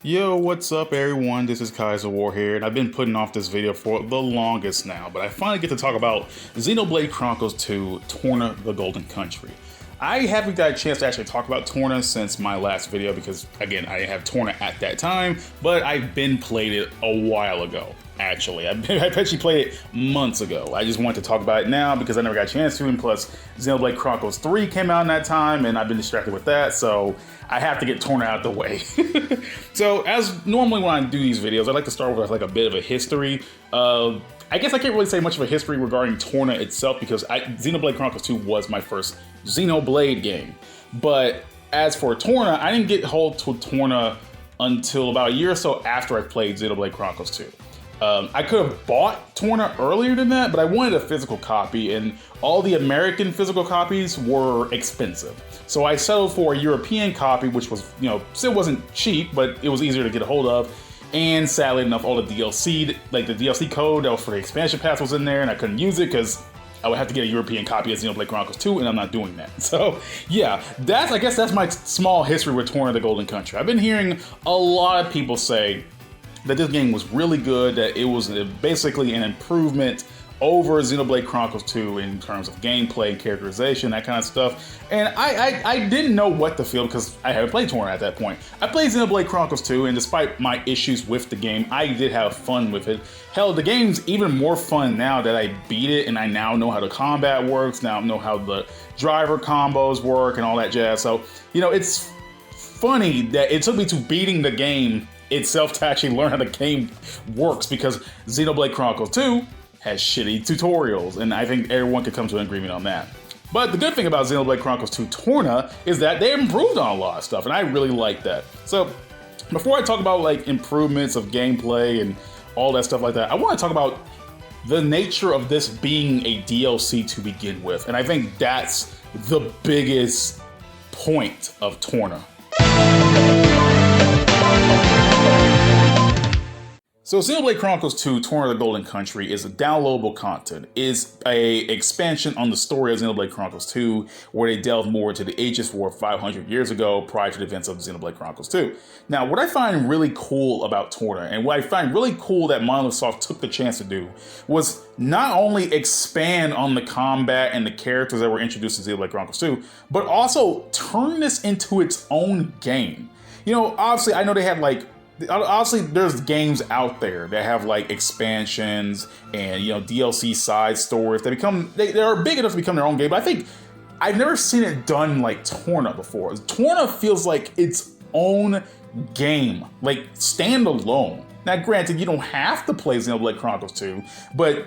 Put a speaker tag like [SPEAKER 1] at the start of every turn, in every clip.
[SPEAKER 1] Yo, what's up everyone? This is Kaiser War here, and I've been putting off this video for the longest now, but I finally get to talk about Xenoblade Chronicles 2, Torna, the Golden Country. I haven't got a chance to actually talk about Torna since my last video because, again, I didn't have Torna at that time, but I've been played it a while ago, actually. I actually played it months ago. I just wanted to talk about it now because I never got a chance to, and plus Xenoblade Chronicles 3 came out in that time, and I've been distracted with that, so I have to get Torna out the way. So, as normally when I do these videos, I like to start with like a bit of a history. I guess I can't really say much of a history regarding Torna itself because Xenoblade Chronicles 2 was my first Xenoblade game. But as for Torna, I didn't get hold to Torna until about a year or so after I played Xenoblade Chronicles 2. I could have bought Torna earlier than that, but I wanted a physical copy, and all the American physical copies were expensive. So I settled for a European copy, which was, still wasn't cheap, but it was easier to get a hold of. And sadly enough, all the DLC, like the DLC code that was for the expansion pass was in there, and I couldn't use it because I would have to get a European copy of Xenoblade Chronicles 2, and I'm not doing that. So yeah, I guess that's my small history with Torna the Golden Country. I've been hearing a lot of people say that this game was really good, that it was basically an improvement over Xenoblade Chronicles 2 in terms of gameplay, characterization, that kind of stuff. And I didn't know what to feel because I haven't played Torna at that point. I played Xenoblade Chronicles 2, and despite my issues with the game, I did have fun with it. Hell, the game's even more fun now that I beat it, and I now know how the combat works, now I know how the driver combos work and all that jazz. So, it's funny that it took me to beating the game itself to actually learn how the game works, because Xenoblade Chronicles 2 has shitty tutorials, and I think everyone could come to an agreement on that. But the good thing about Xenoblade Chronicles 2 Torna is that they improved on a lot of stuff, and I really like that. So before I talk about like improvements of gameplay and all that stuff like that, I want to talk about the nature of this being a DLC to begin with, and I think that's the biggest point of Torna. So Xenoblade Chronicles 2 Torna the Golden Country is a downloadable content, is a expansion on the story of Xenoblade Chronicles 2, where they delve more into the Aegis War 500 years ago prior to the events of Xenoblade Chronicles 2. Now, what I find really cool about Torna, and what I find really cool that Monolith Soft took the chance to do, was not only expand on the combat and the characters that were introduced in Xenoblade Chronicles 2, but also turn this into its own game. Obviously, I know they had obviously, there's games out there that have like expansions and DLC side stories that they are big enough to become their own game. But I think I've never seen it done like Torna before. Torna feels like its own game, like standalone. Now, granted, you don't have to play Xenoblade Chronicles 2, but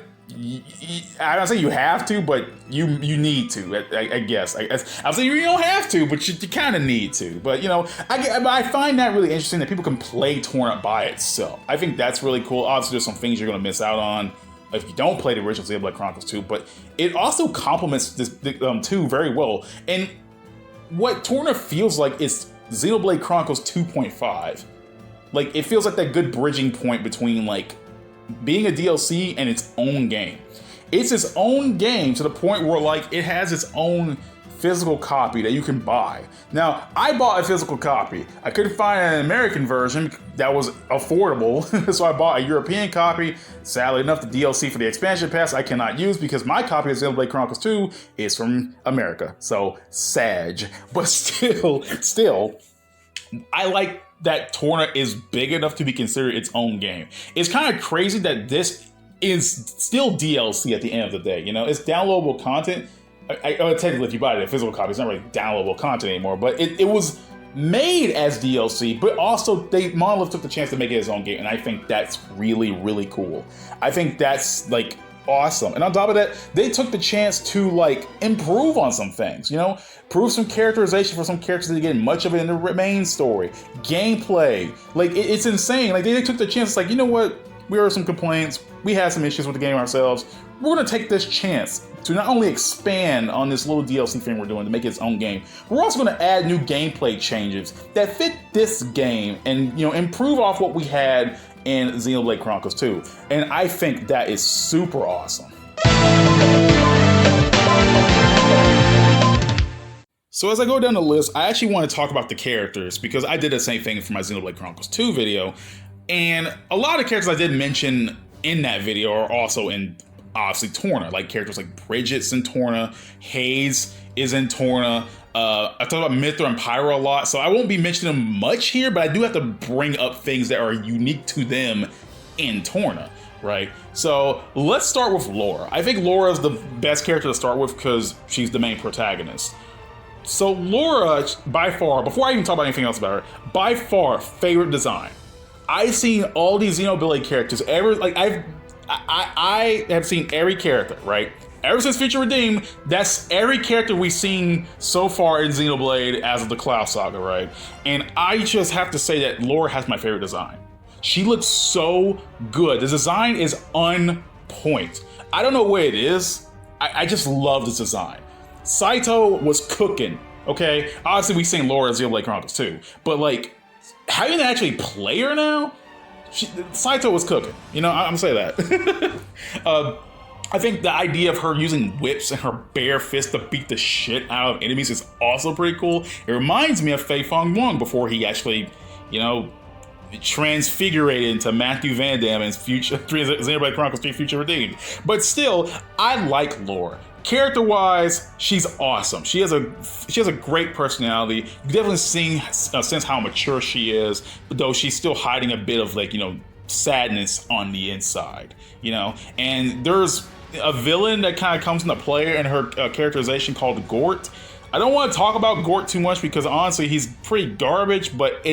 [SPEAKER 1] I don't say you have to, but you need to. I guess. I'll say you don't have to, but you kind of need to. But I find that really interesting that people can play Torna by itself. I think that's really cool. Obviously, there's some things you're going to miss out on if you don't play the original Xenoblade Chronicles 2, but it also complements this 2 very well. And what Torna feels like is Xenoblade Chronicles 2.5. Like, it feels like that good bridging point between like being a DLC and its own game. It's its own game to the point where like it has its own physical copy that you can buy. Now, I bought a physical copy. I couldn't find an American version that was affordable, so I bought a European copy. Sadly enough, the DLC for the expansion pass I cannot use because my copy of Xenoblade Chronicles 2 is from America. So, sad. But still, I like that Torna is big enough to be considered its own game. It's kind of crazy that this is still DLC at the end of the day. It's downloadable content. Technically, if you buy it in a physical copy, it's not really downloadable content anymore, but it was made as DLC, but also Monolith took the chance to make it its own game, and I think that's really, really cool. I think that's like awesome. And on top of that, they took the chance to like improve on some things, prove some characterization for some characters that didn't get much of it in the main story, gameplay. Like it's insane. Like they took the chance, like, what? We heard some complaints. We had some issues with the game ourselves. We're going to take this chance to not only expand on this little DLC thing we're doing to make it its own game, we're also going to add new gameplay changes that fit this game and, improve off what we had in Xenoblade Chronicles 2. And I think that is super awesome. So as I go down the list, I actually want to talk about the characters because I did the same thing for my Xenoblade Chronicles 2 video. And a lot of characters I did mention in that video are also in, obviously, Torna. Like characters like Bridget's in Torna, Hayes is in Torna. I talk about Mithra and Pyra a lot, so I won't be mentioning them much here, but I do have to bring up things that are unique to them in Torna, right? So let's start with Laura. I think Laura is the best character to start with because she's the main protagonist. So Laura, by far, before I even talk about anything else about her, by far, favorite design. I've seen all these Xenoblade characters I have seen every character, right? Ever since Future Redeemed, that's every character we've seen so far in Xenoblade as of the Cloud Saga, right? And I just have to say that Laura has my favorite design. She looks so good. The design is on point. I don't know what it is. I just love this design. Saito was cooking, okay? Obviously, we've seen Laura in Xenoblade Chronicles 2, but like, having to actually play her now, Saito was cooking. You know, I'm gonna say that. I think the idea of her using whips and her bare fist to beat the shit out of enemies is also pretty cool. It reminds me of Fei Fong Wong before he actually, you know, transfigurated into Matthew Van Damme in Xenoblade Chronicles 3 Future Redeemed. But still, I like Laura. Character-wise, she's awesome. She has a great personality. You definitely sense how mature she is, though she's still hiding a bit of, like, you know, sadness on the inside, you know. And there's a villain that kind of comes into play in her characterization called Gort. I don't want to talk about Gort too much because honestly, he's pretty garbage, but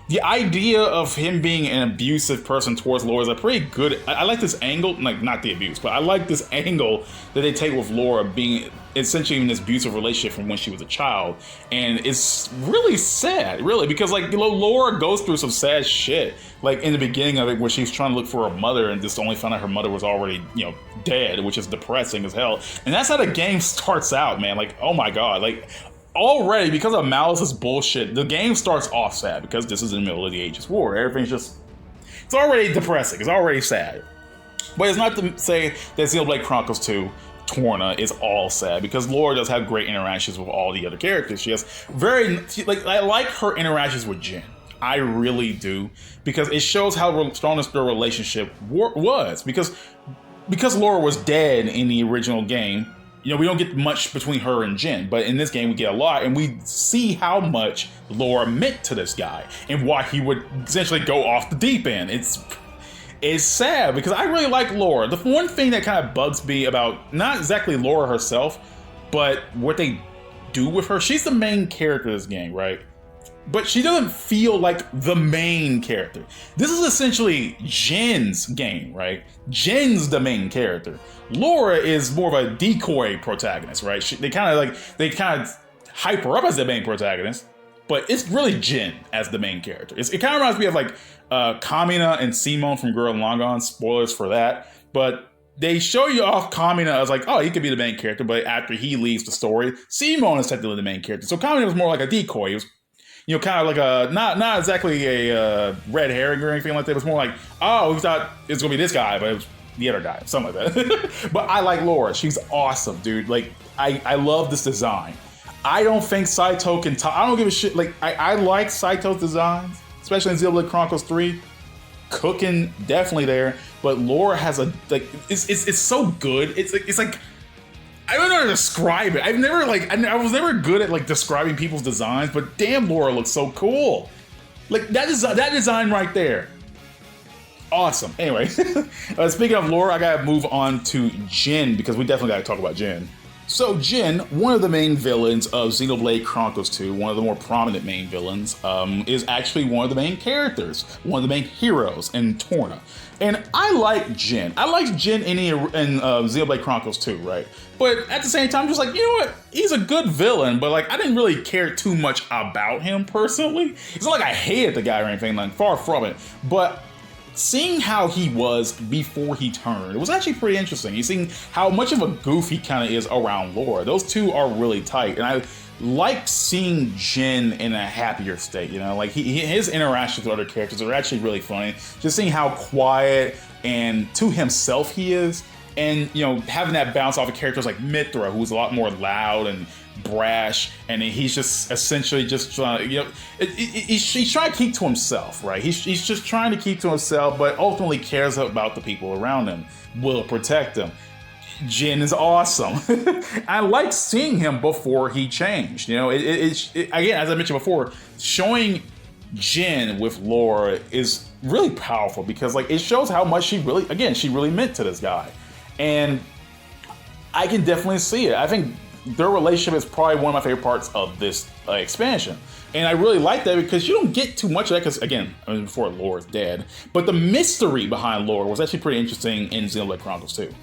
[SPEAKER 1] the idea of him being an abusive person towards Laura is a pretty good. I like this angle, like not the abuse, but I like this angle that they take with Laura being essentially in this abusive relationship from when she was a child, and it's really sad, really, because like, you know, Laura goes through some sad shit, like in the beginning of it, where she's trying to look for her mother and just only found out her mother was already, you know, dead, which is depressing as hell. And that's how the game starts out, man. Like, oh my god, like. Already, because of Malice's bullshit, the game starts off sad because this is in the middle of the Aegis War. Everything's just, it's already depressing. It's already sad. But it's not to say that Xenoblade Chronicles 2 Torna is all sad, because Laura does have great interactions with all the other characters. She has I like her interactions with Jin. I really do, because it shows how strong their relationship was. Because Laura was dead in the original game, you know, we don't get much between her and Jin, but in this game we get a lot, and we see how much Laura meant to this guy and why he would essentially go off the deep end. It's sad because I really like Laura. The one thing that kind of bugs me about not exactly Laura herself, but what they do with her, she's the main character of this game, right? But she doesn't feel like the main character. This is essentially Jin's game, right? Jin's the main character. Laura is more of a decoy protagonist, right? They kind of hype her up as the main protagonist, but it's really Jin as the main character. It kind of reminds me of like Kamina and Simone from Gurren Lagann. Spoilers for that, but they show you off Kamina as like, oh, he could be the main character, but after he leaves the story, Simone is technically the main character. So Kamina was more like a decoy. He was, you know, kind of like a, not exactly a red herring or anything like that. It was more like, oh, we thought it was going to be this guy, but it was the other guy, something like that. But I like Laura. She's awesome, dude. Like, I love this design. I don't think Saito can I don't give a shit. Like, I like Saito's designs, especially in Xenoblade Chronicles 3. Cooking, definitely there. But Laura has a, like, it's so good. It's like, I don't know how to describe it. I was never good at like describing people's designs, but damn, Laura looks so cool. Like that design right there. Awesome. Anyway, speaking of Laura, I gotta move on to Jin, because we definitely gotta talk about Jin. So Jin, one of the main villains of Xenoblade Chronicles 2, one of the more prominent main villains, is actually one of the main characters, one of the main heroes in Torna. And I like Jin. I like Jin in Xenoblade Chronicles 2, right? But at the same time, just like, you know what? He's a good villain, but like, I didn't really care too much about him personally. It's not like I hated the guy or anything, like far from it. But seeing how he was before he turned, it was actually pretty interesting. You seeing how much of a goof he kind of is around Laura. Those two are really tight, and I like seeing Jin in a happier state. You know, like his interactions with other characters are actually really funny. Just seeing how quiet and to himself he is, and you know, having that bounce off of characters like Mithra, who's a lot more loud and brash, and he's just essentially just trying, he's trying to keep to himself, right? He's just trying to keep to himself, but ultimately cares about the people around him, will protect them. Jin is awesome. I like seeing him before he changed. Again, as I mentioned before, showing Jin with Laura is really powerful because it shows how much she really meant to this guy. And I can definitely see it. I think their relationship is probably one of my favorite parts of this expansion. And I really like that because you don't get too much of that because, again, before Laura's dead. But the mystery behind Laura was actually pretty interesting in Xenoblade Chronicles 2.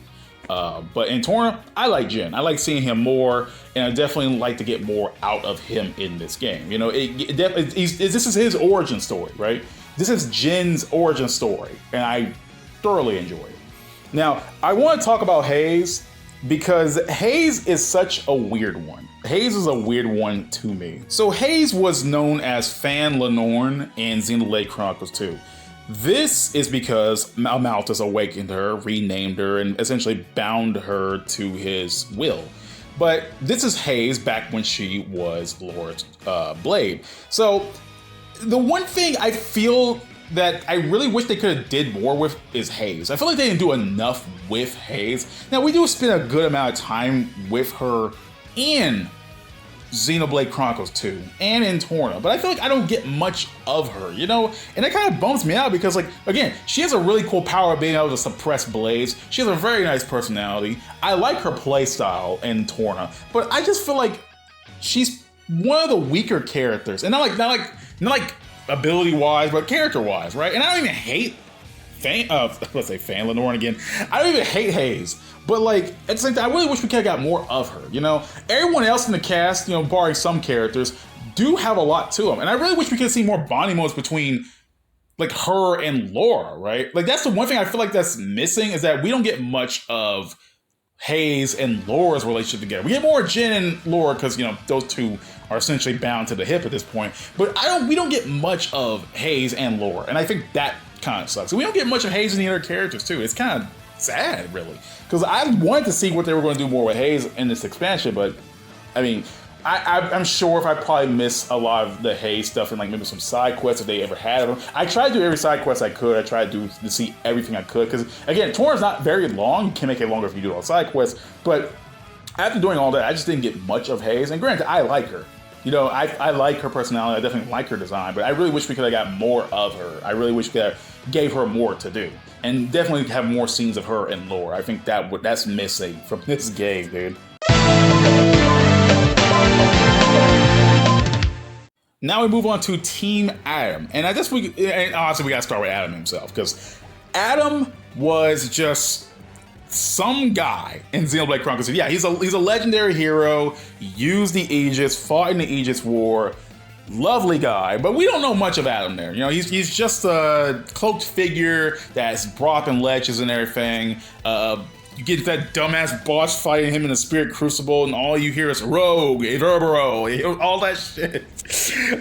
[SPEAKER 1] But in Torna, I like Jin. I like seeing him more, and I definitely like to get more out of him in this game. This is his origin story, right? This is Jin's origin story, and I thoroughly enjoy it. Now, I want to talk about Haze because Haze is such a weird one. Haze is a weird one to me. So Haze was known as Fan Lenorn in Xenoblade Chronicles 2. This is because Malthus awakened her, renamed her, and essentially bound her to his will. But this is Haze back when she was Laura's blade. So the one thing I feel that I really wish they could have did more with is Haze. I feel like they didn't do enough with Haze. Now, we do spend a good amount of time with her in Xenoblade Chronicles 2 and in Torna, but I feel like I don't get much of her, and that kind of bums me out because, again, she has a really cool power of being able to suppress blades. She has a very nice personality. I like her playstyle in Torna, but I just feel like she's one of the weaker characters, and not like ability-wise, but character-wise, right? And I don't even hate Fan Lenorn again. I don't even hate Haze. But at the same time, I really wish we could have got more of her, Everyone else in the cast, barring some characters, do have a lot to them. And I really wish we could see more bonding moments between her and Laura, right? That's the one thing I feel like that's missing is that we don't get much of Haze and Laura's relationship together. We get more Jin and Laura because, those two are essentially bound to the hip at this point. But we don't get much of Haze and Laura. And I think that kind of sucks. We don't get much of Haze and the other characters too. It's kind of sad, really. Because I wanted to see what they were going to do more with Haze in this expansion, but I mean, I'm sure if I probably miss a lot of the Haze stuff and maybe some side quests if they ever had them. I tried to do every side quest I could. I tried to see everything I could because, again, Torna's not very long. You can make it longer if you do all side quests, but after doing all that, I just didn't get much of Haze. And granted, I like her. I like her personality. I definitely like her design, but I really wish we could have got more of her. I really wish we could have gave her more to do. And definitely have more scenes of her and Laura. I think that's missing from this game, dude. Now we move on to Team Adam. And honestly, we gotta start with Adam himself, because Adam was just some guy in Xenoblade Chronicles. Yeah, he's a legendary hero, used the Aegis, fought in the Aegis War, lovely guy, but we don't know much of Adam there. He's just a cloaked figure that's dropping ledges and everything. You get that dumbass boss fighting him in the Spirit Crucible, and all you hear is Rogue, Everbro, all that shit.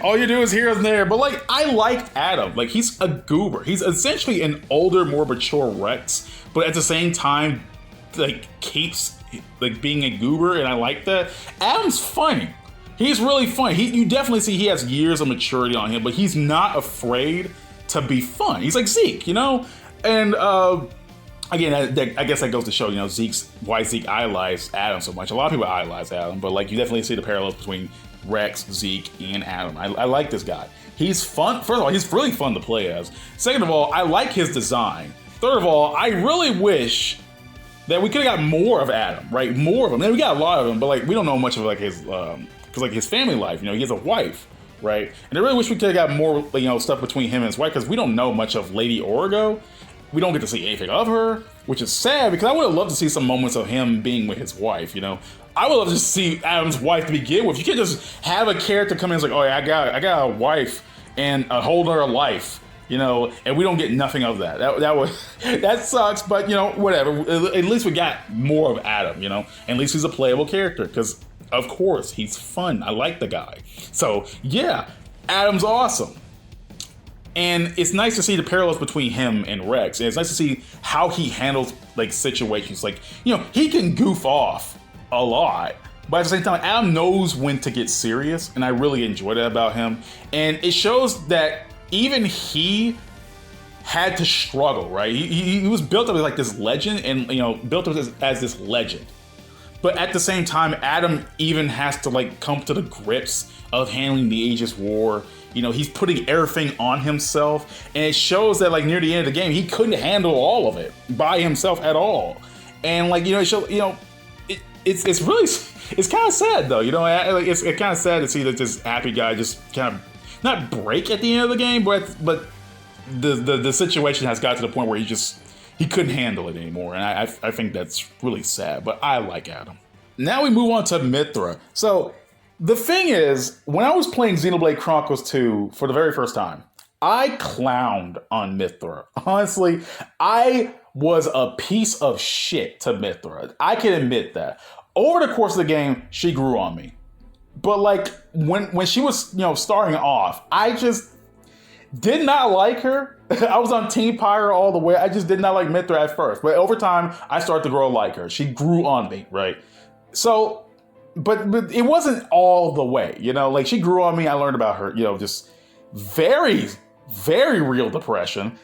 [SPEAKER 1] All you do is hear him there. But I like Adam. He's a goober. He's essentially an older, more mature Rex, but at the same time, keeps being a goober, and I like that. Adam's funny. He's really funny. You definitely see he has years of maturity on him, but he's not afraid to be fun. He's like Zeke, And again, I guess that goes to show, why Zeke idolized Adam so much. A lot of people idolize Adam, but you definitely see the parallels between Rex, Zeke, and Adam. I like this guy. He's fun. First of all, he's really fun to play as. Second of all, I like his design. Third of all, I really wish that we could have got more of Adam, right? More of him. We got a lot of him, but we don't know much of his because his family life. He has a wife, right? And I really wish we could have got more stuff between him and his wife, because we don't know much of Lady Origo. We don't get to see anything of her, which is sad, because I would have loved to see some moments of him being with his wife. I would love to see Adam's wife to begin with. You can't just have a character come in and oh yeah, I got a wife and a whole nother life, and we don't get nothing of that. That sucks, but whatever. At least we got more of Adam, At least he's a playable character, because of course he's fun. I like the guy. So yeah, Adam's awesome. And it's nice to see the parallels between him and Rex. And it's nice to see how he handles situations. He can goof off a lot, But at the same time, Adam knows when to get serious, and I really enjoy that about him. And it shows that even he had to struggle, right? He was built up as like this legend, and built up as this legend. But at the same time, Adam even has to like come to the grips of handling the Aegis War. He's putting everything on himself, and it shows that like near the end of the game, he couldn't handle all of it by himself at all. And like it shows, it's really, it's kind of sad though. It's kind of sad to see that this happy guy just kind of not break at the end of the game, but the situation has got to the point where he couldn't handle it anymore, and I think that's really sad, but I like Adam. Now we move on to Mythra. So the thing is, when I was playing Xenoblade Chronicles 2 for the very first time, I clowned on Mythra. Honestly, I was a piece of shit to Mythra. I can admit that. Over the course of the game, she grew on me. But like when she was, starting off, I just did not like her. I was on Team Pyre all the way. I just did not like Mythra at first. But over time, I started to grow to like her. She grew on me, right? So, but it wasn't all the way, like she grew on me. I learned about her, just very, very real depression.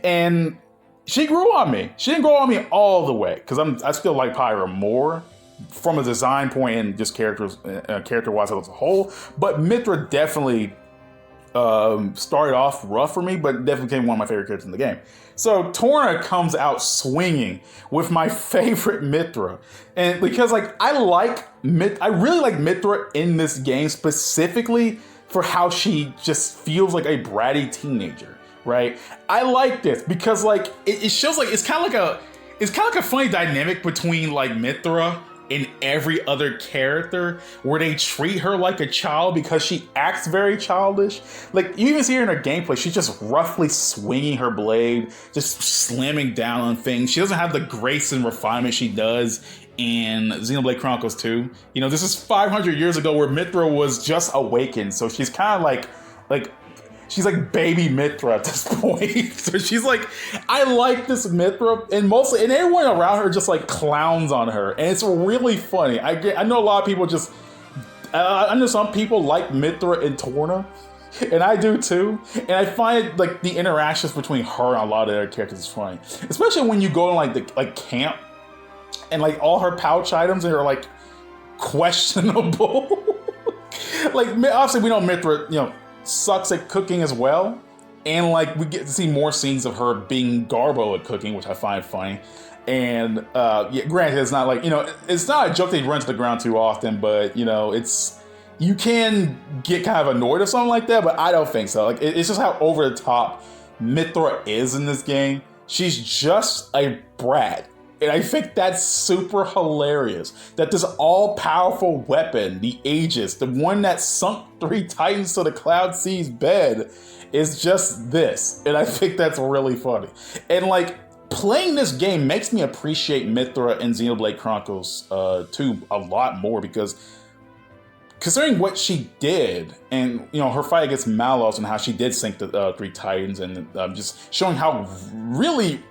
[SPEAKER 1] And she grew on me. She didn't grow on me all the way because I still like Pyra more from a design point and just character-wise as a whole. But Mythra definitely started off rough for me, but definitely became one of my favorite characters in the game. So Torna comes out swinging with my favorite Mythra, and because like I really like Mythra in this game specifically for how she just feels like a bratty teenager, right? I like this because like it shows like it's kind of like a funny dynamic between like Mythra and every other character where they treat her like a child because she acts very childish. Like you even see her in her gameplay, she's just roughly swinging her blade, just slamming down on things. She doesn't have the grace and refinement she does in Xenoblade Chronicles 2. This is 500 years ago where Mythra was just awakened, so she's kind of like she's like baby Mythra at this point. So she's like, I like this Mythra, and everyone around her just like clowns on her, and it's really funny. I know a lot of people I know some people like Mythra and Torna, and I do too. And I find like the interactions between her and a lot of other characters is funny, especially when you go to like camp, and like all her pouch items are like questionable. Like obviously we know Mythra, sucks at cooking as well, and like we get to see more scenes of her being Garbo at cooking, which I find funny. And granted, it's not like it's not a joke that you run to the ground too often, but you can get kind of annoyed or something like that, but I don't think so. Like it's just how over the top Mythra is in this game. She's just a brat. And I think that's super hilarious. That this all-powerful weapon, the Aegis, the one that sunk 3 Titans to the Cloud Sea's bed, is just this. And I think that's really funny. And like, playing this game makes me appreciate Mythra and Xenoblade Chronicles 2 a lot more, because considering what she did, and her fight against Malos and how she did sink the 3 Titans, and just showing how really,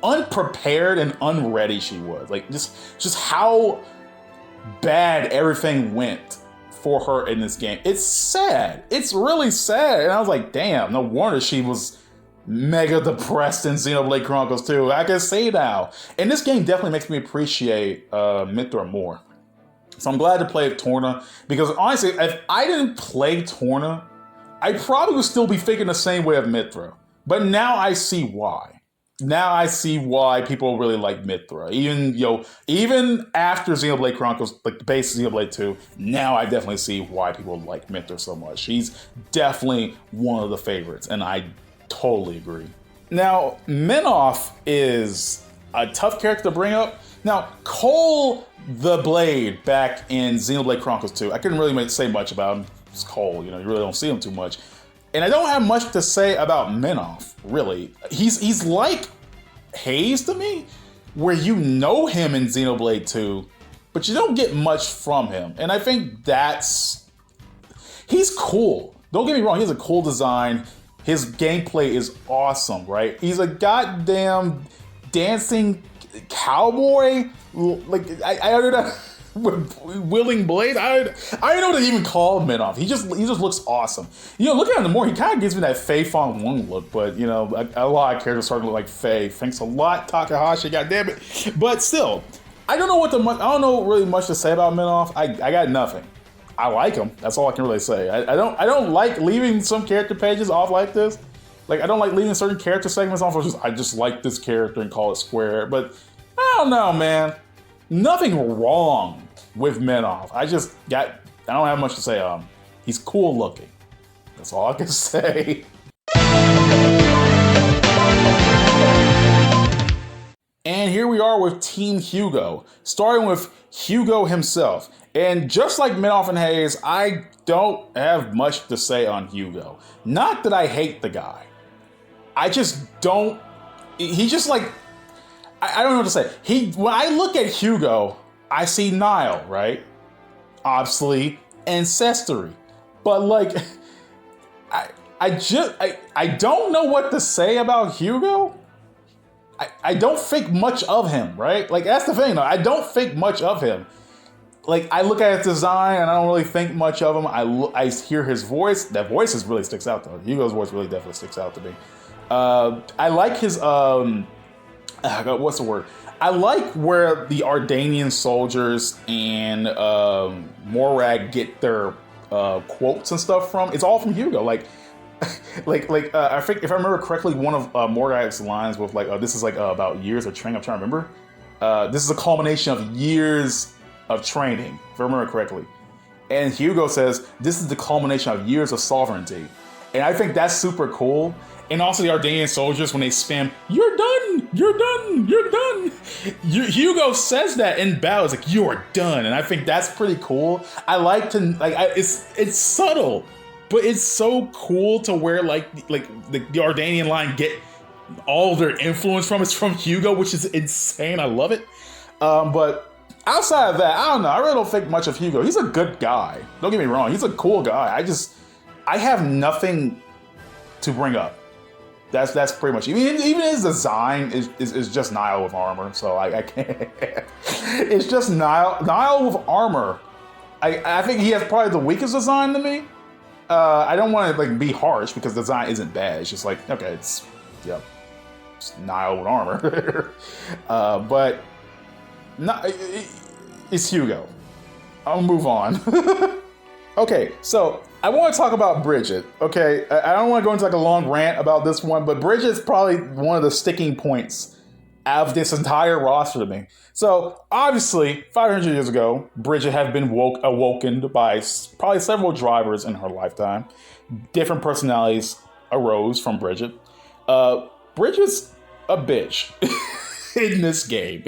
[SPEAKER 1] unprepared and unready she was. Like just how bad everything went for her in this game. It's sad. It's really sad. And I was like, damn, no wonder she was mega depressed in Xenoblade Chronicles 2. I can say now. And this game definitely makes me appreciate Mythra more. So I'm glad to play with Torna, because honestly, if I didn't play Torna, I probably would still be thinking the same way of Mythra. But now I see why. Now I see why people really like Mythra. Even after Xenoblade Chronicles, like the base Xenoblade 2, now I definitely see why people like Mythra so much. She's definitely one of the favorites, and I totally agree. Now, Menoth is a tough character to bring up. Now, Cole the Blade back in Xenoblade Chronicles 2, I couldn't really say much about him. It's Cole, you really don't see him too much. And I don't have much to say about Menoth, really. He's like Haze to me, where you know him in Xenoblade 2, but you don't get much from him. And I think he's cool. Don't get me wrong, he has a cool design. His gameplay is awesome, right? He's a goddamn dancing cowboy, like I don't know, with wielding blades. I don't know what to even call Minoff. He just looks awesome. You know, looking at him more, he kind of gives me that Fei Fong Wong look, but you know, a lot of characters starting to look like Fei. Thanks a lot, Takahashi. God damn it. But still, I don't know really much to say about Minoff. I got nothing. I like him. That's all I can really say. I don't like leaving some character pages off like this. Like, I don't like leaving certain character segments off. I just like this character and call it square. But I don't know, man. Nothing wrong with Minoff. I don't have much to say. He's cool looking. That's all I can say. And here we are with Team Hugo, starting with Hugo himself. And just like Minoff and Hayes, I don't have much to say on Hugo. Not that I hate the guy. I just don't. He just like, I don't know what to say. When I look at Hugo, I see Nile, right? Obviously, ancestry. But like, I don't know what to say about Hugo. I don't think much of him, right? Like, that's the thing, though. I don't think much of him. Like, I look at his design and I don't really think much of him. I hear his voice. That voice really sticks out, though. Hugo's voice really definitely sticks out to me. I like his, what's the word? I like where the Ardanian soldiers and Morag get their quotes and stuff from. It's all from Hugo. I think if I remember correctly, one of Morag's lines was like, "This is like about years of training." I'm trying to remember. This is a culmination of years of training, if I remember correctly. And Hugo says, "This is the culmination of years of sovereignty," and I think that's super cool. And also the Ardanian soldiers, when they spam, "You're done, you're done, you're done." Hugo says that in battle. It's like, "You're done," and I think that's pretty cool. I like to it's subtle. But it's so cool to where like the Ardanian line get all their influence from. It's from Hugo, which is insane. I love it. But outside of that, I don't know. I really don't think much of Hugo. He's a good guy. Don't get me wrong. He's a cool guy. I have nothing to bring up. That's pretty much. Even his design is just Nile with armor. So I can't. It's just Nile with armor. I think he has probably the weakest design to me. I don't want to like be harsh because the design isn't bad. It's just like, okay, it's Nile with armor. But it's Hugo. I'll move on. Okay, so I want to talk about Bridget. Okay, I don't want to go into like a long rant about this one, but Bridget is probably one of the sticking points out of this entire roster to me. So obviously, 500 years ago, Bridget had been awoken by probably several drivers in her lifetime. Different personalities arose from Bridget. Bridget's a bitch in this game.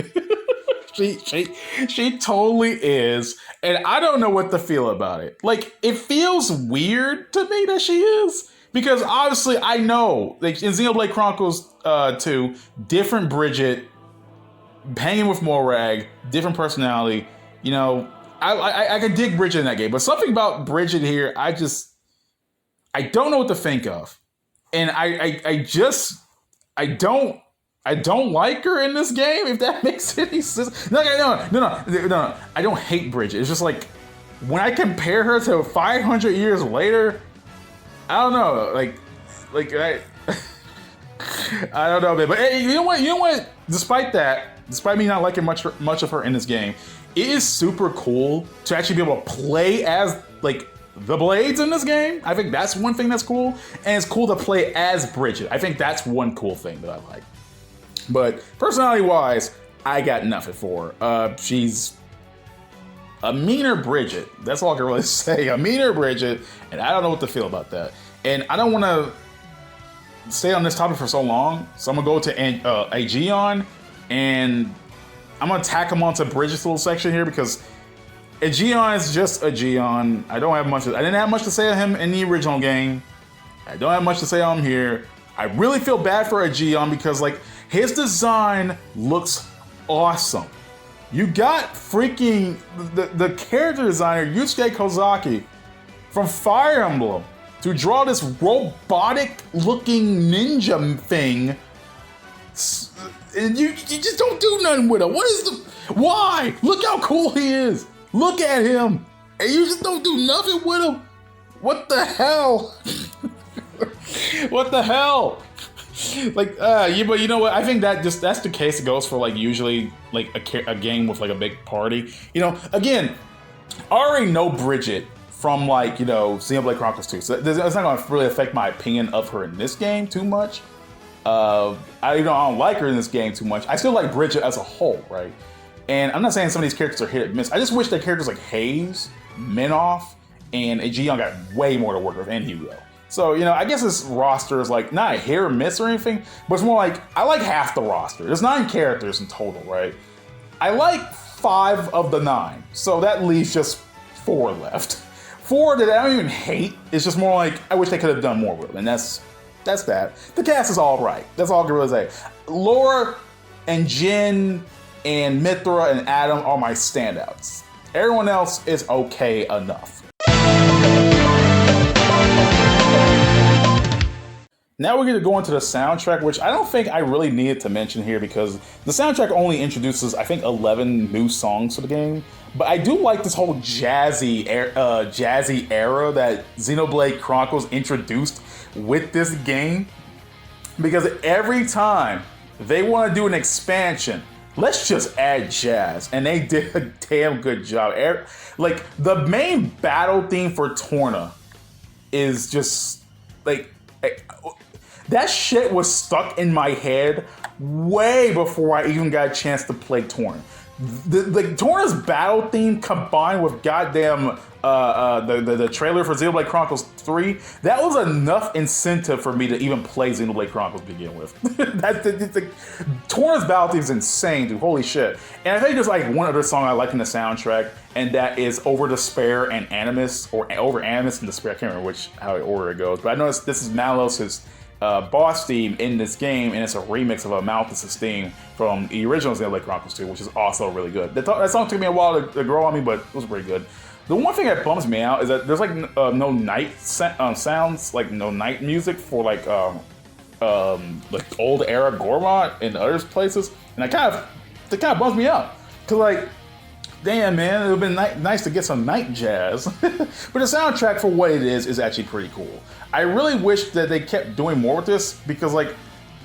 [SPEAKER 1] She totally is, and I don't know what to feel about it. Like, it feels weird to me that she is, because obviously I know, like in Xenoblade Chronicles 2, different Bridget, hanging with Morag, different personality. You know, I could dig Bridget in that game, but something about Bridget here, I don't know what to think of, and I don't like her in this game, if that makes any sense. No. I don't hate Bridget. It's just like, when I compare her to 500 years later, I don't know. I don't know, man. But hey, you know what? Despite me not liking much of her in this game, it is super cool to actually be able to play as like the Blades in this game. I think that's one thing that's cool, and it's cool to play as Bridget. I think that's one cool thing that I like. But personality-wise, I got nothing for her. She's a meaner Bridget. That's all I can really say. A meaner Bridget, and I don't know what to feel about that. And I don't want to stay on this topic for so long, so I'm going to go to Aegeon, and I'm going to tack him onto Bridget's little section here, because Aegeon is just Aegeon. I didn't have much to say on him in the original game. I don't have much to say on him here. I really feel bad for Aegeon because, like, his design looks awesome. You got freaking the character designer Yusuke Kozaki from Fire Emblem to draw this robotic looking ninja thing And you just don't do nothing with him. Why? Look how cool he is. Look at him. And you just don't do nothing with him. What the hell? What the hell? Like, yeah, but you know what? I think that's the case. It goes for like usually like a game with like a big party. You know, again, I already know Bridget from like, you know, Xenoblade Chronicles 2. So it's not going to really affect my opinion of her in this game too much. I don't like her in this game too much. I still like Bridget as a whole, right? And I'm not saying some of these characters are hit or miss. I just wish that characters like Hayes, Minoff, and Ji-young got way more to work with, and Hugo. So, you know, I guess this roster is like not a hit or miss or anything, but it's more like I like half the roster. There's 9 characters in total, right? I like 5 of the 9, so that leaves just 4 left. 4 that I don't even hate. It's just more like I wish they could have done more with them, and that's that. The cast is all right. That's all I can really say. Laura and Jin and Mithra and Adam are my standouts. Everyone else is okay enough. Now we're going to go into the soundtrack, which I don't think I really needed to mention here because the soundtrack only introduces, I think, 11 new songs to the game. But I do like this whole jazzy era that Xenoblade Chronicles introduced with this game. Because every time they want to do an expansion, let's just add jazz. And they did a damn good job. Like, the main battle theme for Torna is just, like... That shit was stuck in my head way before I even got a chance to play Torna. The Torna's battle theme combined with goddamn the trailer for Xenoblade Chronicles 3, that was enough incentive for me to even play Xenoblade Chronicles to begin with. Torna's battle theme is insane, dude. Holy shit. And I think there's like one other song I like in the soundtrack, and that is Over Despair and Animus, or Over Animus and Despair. I can't remember how order it goes, but I noticed this is Malos' boss theme in this game, and it's a remix of a Malthus' theme from the original Xenoblade Chronicles 2, which is also really good. That song took me a while to grow on me, but it was pretty good. The one thing that bums me out is that there's like no night sounds, like no night music for like old era Gormont and other places, and it kind of bums me out because like, damn man, it would have been nice to get some night jazz. But the soundtrack for what it is actually pretty cool. I really wish that they kept doing more with this because like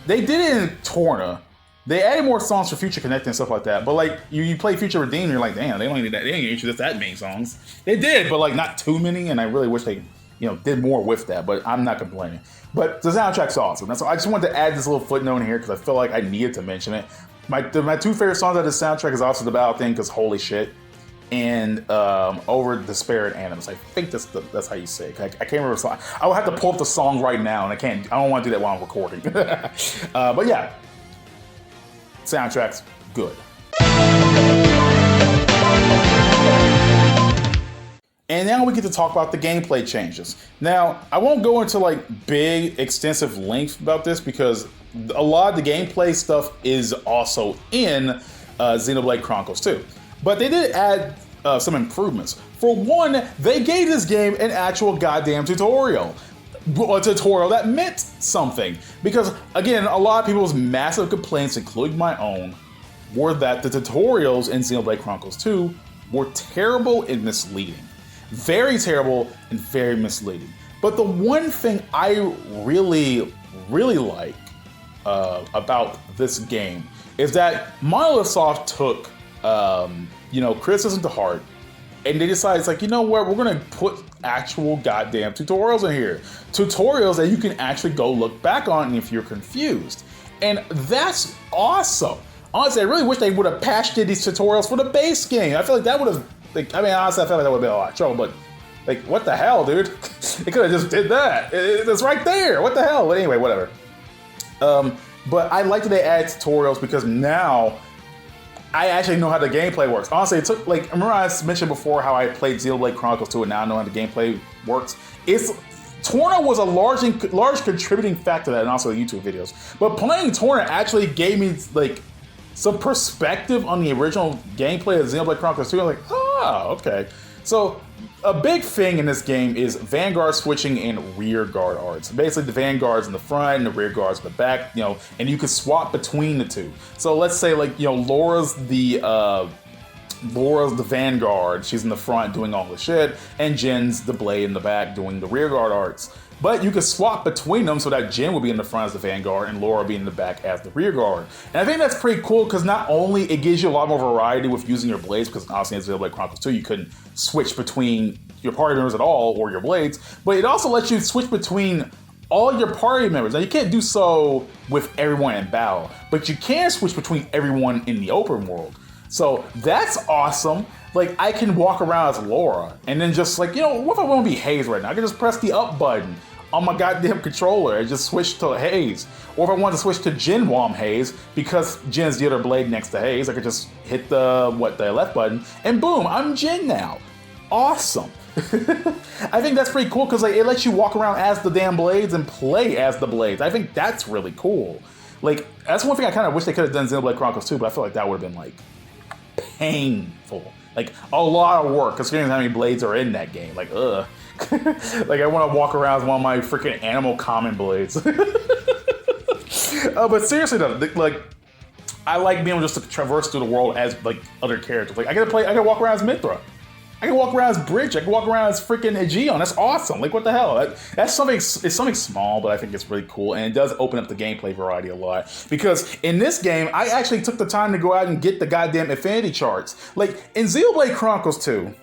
[SPEAKER 1] they did it in Torna. They added more songs for Future Connect and stuff like that. But like you play Future Redeemed, and you're like, damn, they only did that. They didn't introduce that many songs. They did, but like not too many. And I really wish they, did more with that. But I'm not complaining. But the soundtrack's awesome. That's I just wanted to add this little footnote in here because I feel like I needed to mention it. My 2 favorite songs of the soundtrack is also the battle thing because holy shit, and Over Despair and Animus. I think that's how you say it. I can't remember the song. I will have to pull up the song right now, and I don't want to do that while I'm recording. But yeah, soundtrack's good. And now we get to talk about the gameplay changes. Now, I won't go into like big, extensive length about this because a lot of the gameplay stuff is also in Xenoblade Chronicles 2. But they did add some improvements. For one, they gave this game an actual goddamn tutorial. A tutorial that meant something. Because, again, a lot of people's massive complaints, including my own, were that the tutorials in Xenoblade Chronicles 2 were terrible and misleading. Very terrible and very misleading. But the one thing I really, really like about this game is that Microsoft took criticism to heart, and they decided, it's like, you know what, we're gonna put actual goddamn tutorials in here. Tutorials that you can actually go look back on if you're confused. And that's awesome. Honestly, I really wish they would have patched in these tutorials for the base game. I feel like that would have, honestly, I feel like that would have been a lot of trouble, but like, what the hell, dude? They could have just did that. It's right there. What the hell? But anyway, whatever. But I like that they add tutorials because now I actually know how the gameplay works. Honestly, it took, like, remember I mentioned before how I played Xenoblade Chronicles 2 and now I know how the gameplay works? Torna was a large contributing factor to that, and also the YouTube videos. But playing Torna actually gave me, like, some perspective on the original gameplay of Xenoblade Chronicles 2. I'm like, oh, okay. So a big thing in this game is Vanguard switching and rear guard arts. Basically, the Vanguard's in the front and the rear guard's in the back, and you can swap between the two. So let's say, like, Laura's the Vanguard. She's in the front doing all the shit, and Jin's the Blade in the back doing the rear guard arts. But you can swap between them so that Jin will be in the front as the Vanguard and Laura will be in the back as the rear guard. And I think that's pretty cool because not only it gives you a lot more variety with using your blades, because obviously in Xenoblade Chronicles 2 you couldn't switch between your party members at all or your blades, but it also lets you switch between all your party members. Now you can't do so with everyone in battle, but you can switch between everyone in the open world. So that's awesome. Like, I can walk around as Laura and then just like, what if I want to be Haze right now? I can just press the up button on my goddamn controller and just switch to Haze. Or if I want to switch to Jin while I'm Haze, because Jin's the other blade next to Haze, I could just hit the left button and boom, I'm Jin now. Awesome. I think that's pretty cool because like, it lets you walk around as the damn blades and play as the blades. I think that's really cool. Like, that's one thing I kind of wish they could have done in Xenoblade Chronicles 2, but I feel like that would have been like painful. Like, a lot of work considering how many blades are in that game. Like, ugh. Like, I want to walk around with one of my freaking animal common blades. But seriously though, like, I like being able just to traverse through the world as like other characters. Like, I can walk around as Mithra. I can walk around as Bridge. I can walk around as freaking Aegeon. That's awesome. Like, what the hell? That's something. It's something small, but I think it's really cool, and it does open up the gameplay variety a lot. Because in this game, I actually took the time to go out and get the goddamn affinity charts. Like in Xenoblade Chronicles 2,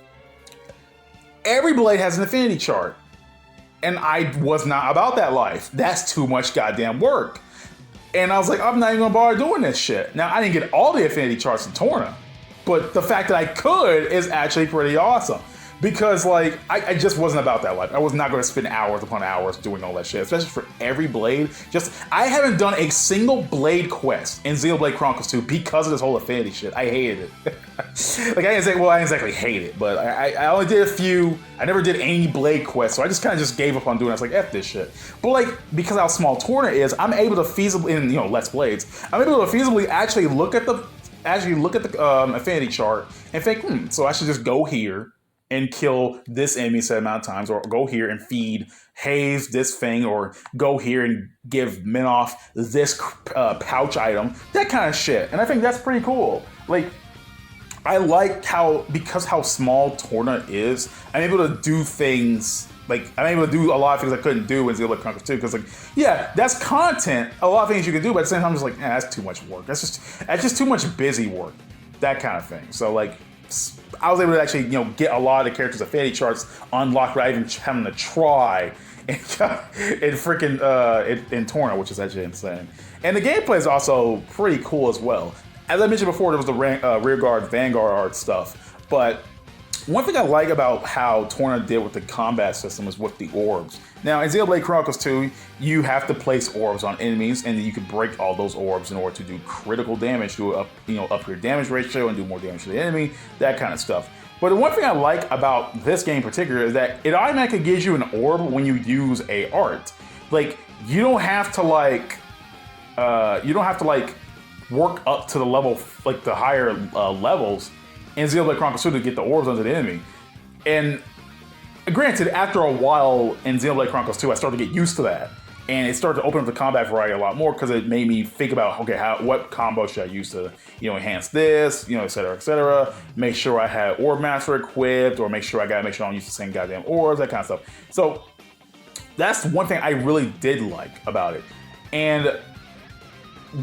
[SPEAKER 1] every blade has an affinity chart, and I was not about that life. That's too much goddamn work. And I was like, I'm not even gonna bother doing this shit. Now, I didn't get all the affinity charts in Torna, but the fact that I could is actually pretty awesome. Because like, I just wasn't about that life. I was not gonna spend hours upon hours doing all that shit, especially for every blade. I haven't done a single blade quest in Xenoblade Chronicles 2 because of this whole affinity shit. I hated it. Like, I didn't exactly hate it, but I only did a few. I never did any blade quests, so I just kind of just gave up on doing it. I was like, F this shit. But like, because how small Torna is, I'm able to feasibly, in Less Blades, I'm able to feasibly actually look at the affinity chart and think, so I should just go here and kill this enemy set amount of times, or go here and feed Haze this thing, or go here and give Minoff this pouch item, that kind of shit. And I think that's pretty cool. Like, I like because how small Torna is, I'm able to do things, like, I'm able to do a lot of things I couldn't do in Xenoblade Chronicles 2, because like, yeah, that's content, a lot of things you can do, but at the same time, I'm just like, that's too much work. That's just too much busy work, that kind of thing. So like, I was able to actually, get a lot of the characters' affinity charts unlocked without even having to try in Torna, which is actually insane. And the gameplay is also pretty cool as well. As I mentioned before, there was the rear guard, Vanguard art stuff, but one thing I like about how Torna did with the combat system is with the orbs. Now, in Xenoblade Chronicles 2, you have to place orbs on enemies, and you can break all those orbs in order to do critical damage, to up your damage ratio and do more damage to the enemy, that kind of stuff. But the one thing I like about this game in particular is that it automatically gives you an orb when you use a art. Like, you don't have to work up to the level, like the higher levels in Xenoblade Chronicles 2 to get the orbs onto the enemy. And granted, after a while in Xenoblade Chronicles 2, I started to get used to that. And it started to open up the combat variety a lot more, because it made me think about, okay, what combo should I use to, enhance this, et cetera, et cetera. Make sure I had Orb Master equipped, or make sure I don't use the same goddamn orbs, that kind of stuff. So that's one thing I really did like about it. And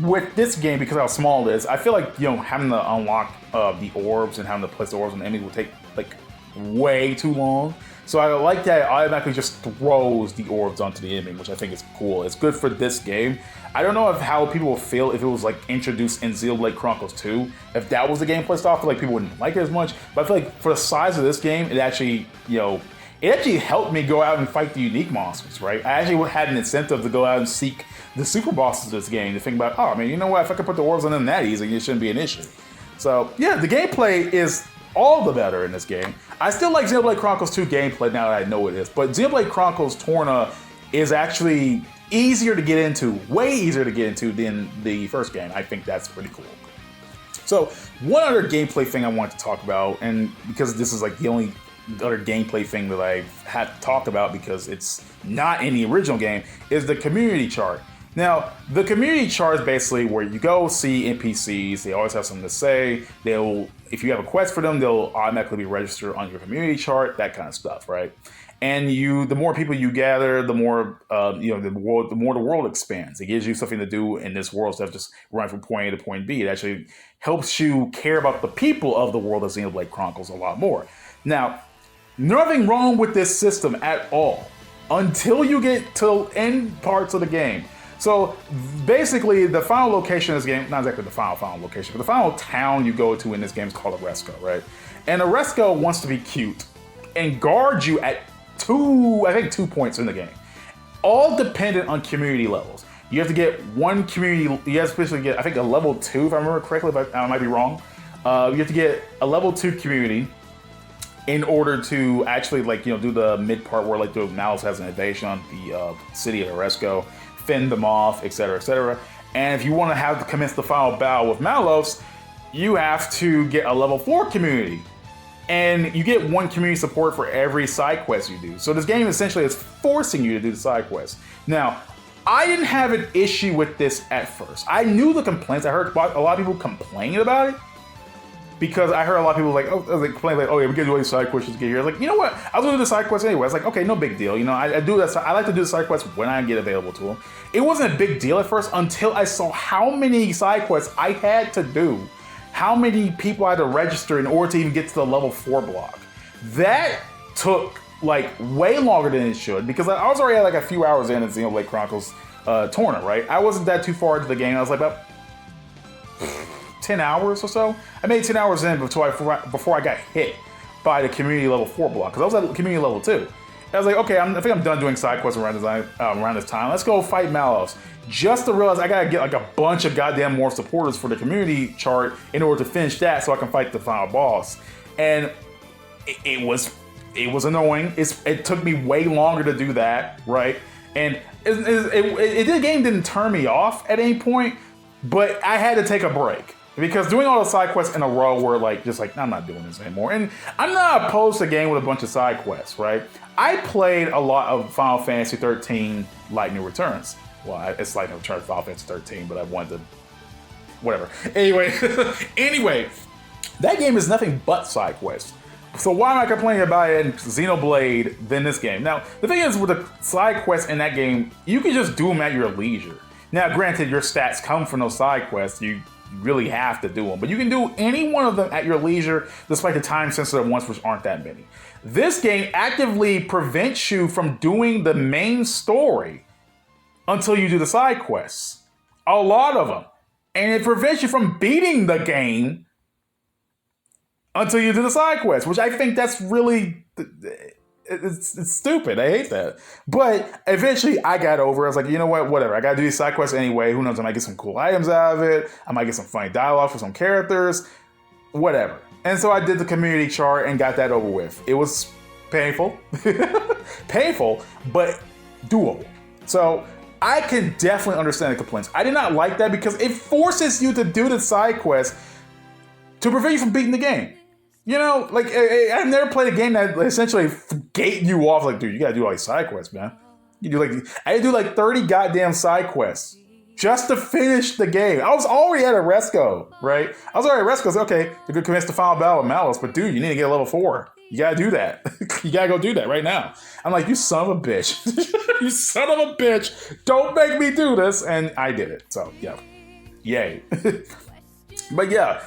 [SPEAKER 1] with this game, because of how small it is, I feel like, having to unlock the orbs and having to place the orbs on the enemy will take like way too long. So I like that it automatically just throws the orbs onto the enemy, which I think is cool. It's good for this game. I don't know how people will feel if it was like introduced in Xenoblade Chronicles 2. If that was the gameplay style, I feel like people wouldn't like it as much. But I feel like for the size of this game, it actually, it actually helped me go out and fight the unique monsters, right? I actually had an incentive to go out and seek the super bosses of this game, to think about, oh man, you know what, if I could put the orbs on them that easy, it shouldn't be an issue. So yeah, the gameplay is all the better in this game. I still like Xenoblade Chronicles 2 gameplay now that I know it is, but Xenoblade Chronicles Torna is actually easier to get into, way easier to get into than the first game. I think that's pretty cool. So one other gameplay thing I want to talk about, and because this is like the only other gameplay thing that I had to talk about because it's not in the original game is the community chart. Now, the community chart is basically where you go see NPCs. They always have something to say. If you have a quest for them, they'll automatically be registered on your community chart, that kind of stuff, right? And the more people you gather, the more the more the world expands. It gives you something to do in this world instead of just running from point A to point B. It actually helps you care about the people of the world of Xenoblade Chronicles a lot more. Now, nothing wrong with this system at all until you get to end parts of the game. So basically, the final location in this game, not exactly the final location, but the final town you go to in this game is called Oresco, right? And Oresco wants to be cute and guard you at two points in the game, all dependent on community levels. You have to get one community, you have to especially get, I think, a level 2, if I remember correctly, if I might be wrong. You have to get a level 2 community in order to actually do the mid part where the Malus has an invasion on the city of Oresco, fend them off, etc., etc. And if you want to commence the final battle with Malos, you have to get a level 4 community. And you get one community support for every side quest you do. So this game essentially is forcing you to do the side quests. Now, I didn't have an issue with this at first. I knew the complaints. I heard a lot of people complaining about it. Because I heard a lot of people complaining oh yeah, we gotta do all these side quests to get here. I was like, you know what? I'll do the side quests anyway. I was like, okay, no big deal. I do that. I like to do the side quests when I get available to them. It wasn't a big deal at first until I saw how many side quests I had to do. How many people I had to register in order to even get to the level 4 block. That took way longer than it should because I was already a few hours in Xenoblade Chronicles Torna, right? I wasn't that too far into the game. I was about 10 hours or so. I made 10 hours in before I got hit by the community level 4 block because I was at community level 2. I was like, okay, I think I'm done doing side quests around this time. Let's go fight Malos. Just to realize I gotta get a bunch of goddamn more supporters for the community chart in order to finish that so I can fight the final boss. And it was annoying. It took me way longer to do that, right? And the game didn't turn me off at any point, but I had to take a break. Because doing all the side quests in a row were I'm not doing this anymore. And I'm not opposed to a game with a bunch of side quests, right? I played a lot of Final Fantasy 13 Lightning Returns. Well, it's Lightning Returns Final Fantasy 13, but I wanted to... Whatever. Anyway, that game is nothing but side quests. So why am I complaining about it in Xenoblade than this game? Now, the thing is with the side quests in that game, you can just do them at your leisure. Now, granted, your stats come from those side quests. You really have to do them, but you can do any one of them at your leisure, despite the time-sensitive ones, which aren't that many. This game actively prevents you from doing the main story until you do the side quests. A lot of them. And it prevents you from beating the game until you do the side quests, which I think that's really... It's stupid. I hate that. But eventually I got over it. I was like, you know what? Whatever. I got to do these side quests anyway. Who knows? I might get some cool items out of it. I might get some funny dialogue for some characters. Whatever. And so I did the community chart and got that over with. It was painful. Painful, but doable. So I can definitely understand the complaints. I did not like that because it forces you to do the side quests to prevent you from beating the game. I've never played a game that essentially gate you off. Dude, you gotta do all these side quests, man. I had to do 30 goddamn side quests just to finish the game. I was already at Oresco, right? I was already at Oresco. Okay, you're gonna commence the final battle with Malus, but dude, you need to get level 4. You gotta do that. You gotta go do that right now. I'm like, you son of a bitch. You son of a bitch. Don't make me do this. And I did it. So, yeah. Yay. But yeah.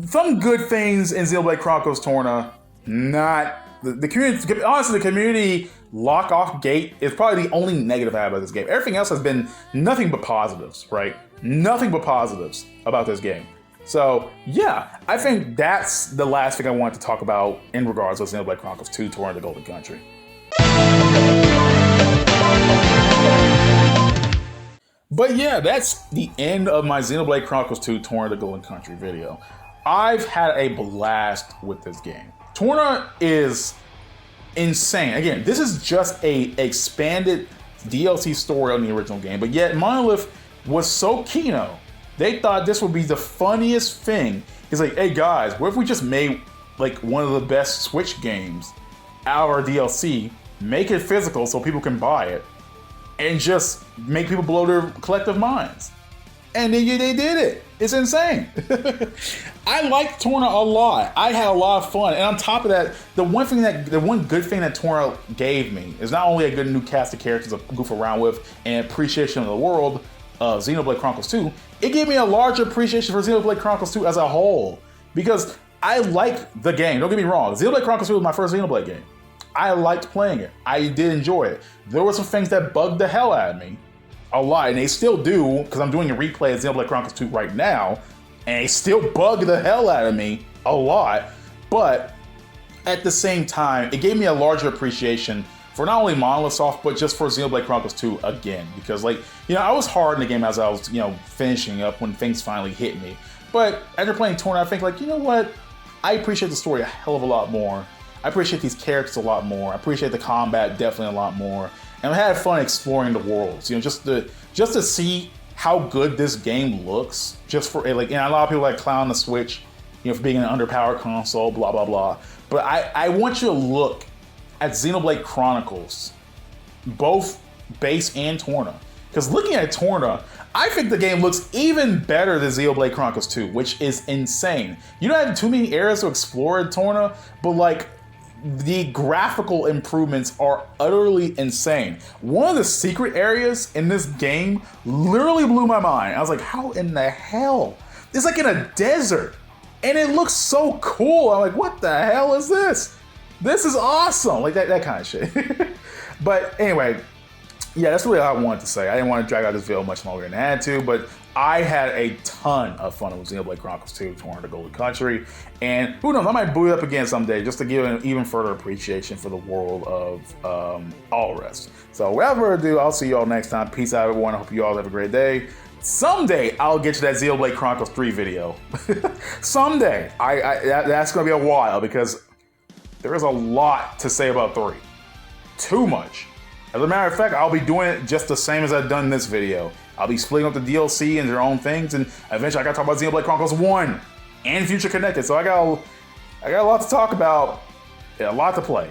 [SPEAKER 1] Some good things in Xenoblade Chronicles Torna, not the community. Honestly, the community lock-off gate is probably the only negative I have about this game. Everything else has been nothing but positives, right? Nothing but positives about this game. So yeah, I think that's the last thing I wanted to talk about in regards to Xenoblade Chronicles 2: Torna the Golden Country. But yeah, that's the end of my Xenoblade Chronicles 2: Torna the Golden Country video. I've had a blast with this game. Torna is insane. Again, this is just a expanded DLC story on the original game, but yet Monolith was so keen. They thought this would be the funniest thing. It's like, hey guys, what if we just made like one of the best Switch games out of our DLC, make it physical so people can buy it, and just make people blow their collective minds. And they did it. It's insane. I liked Torna a lot. I had a lot of fun. And on top of that, the one good thing that Torna gave me is not only a good new cast of characters to goof around with and appreciation of the world of Xenoblade Chronicles 2, it gave me a larger appreciation for Xenoblade Chronicles 2 as a whole. Because I like the game. Don't get me wrong. Xenoblade Chronicles 2 was my first Xenoblade game. I liked playing it. I did enjoy it. There were some things that bugged the hell out of me. A lot, and they still do, because I'm doing a replay of Xenoblade Chronicles 2 right now, and they still bug the hell out of me a lot, but at the same time, it gave me a larger appreciation for not only Monolith Soft, but just for Xenoblade Chronicles 2 again, because like, I was hard in the game as I was, finishing up when things finally hit me, but after playing Torna, I think like, you know what, I appreciate the story a hell of a lot more. I appreciate these characters a lot more. I appreciate the combat definitely a lot more. And I had fun exploring the worlds, just to see how good this game looks. Just for like, a lot of people like clown the Switch, for being an underpowered console, blah blah blah. But I want you to look at Xenoblade Chronicles, both base and Torna, because looking at Torna, I think the game looks even better than Xenoblade Chronicles 2, which is insane. You don't have too many areas to explore in Torna, but like, the graphical improvements are utterly insane. One of the secret areas in this game literally blew my mind. I was like, how in the hell? It's like in a desert, and it looks so cool. I'm like, what the hell is this? This is awesome. Like that kind of shit. But anyway, yeah, that's really all I wanted to say. I didn't want to drag out this video much longer than I had to, but I had a ton of fun with Xenoblade Chronicles 2, Torna the Golden Country, and who knows, I might boot it up again someday just to give an even further appreciation for the world of all rest. So without further ado, I'll see you all next time. Peace out, everyone. I hope you all have a great day. Someday I'll get to that Xenoblade Chronicles 3 video. Someday. That's going to be a while because there is a lot to say about 3. Too much. As a matter of fact, I'll be doing it just the same as I've done in this video. I'll be splitting up the DLC into their own things, and eventually I gotta talk about Xenoblade Chronicles 1 and Future Connected. So I got a lot to talk about, a lot to play.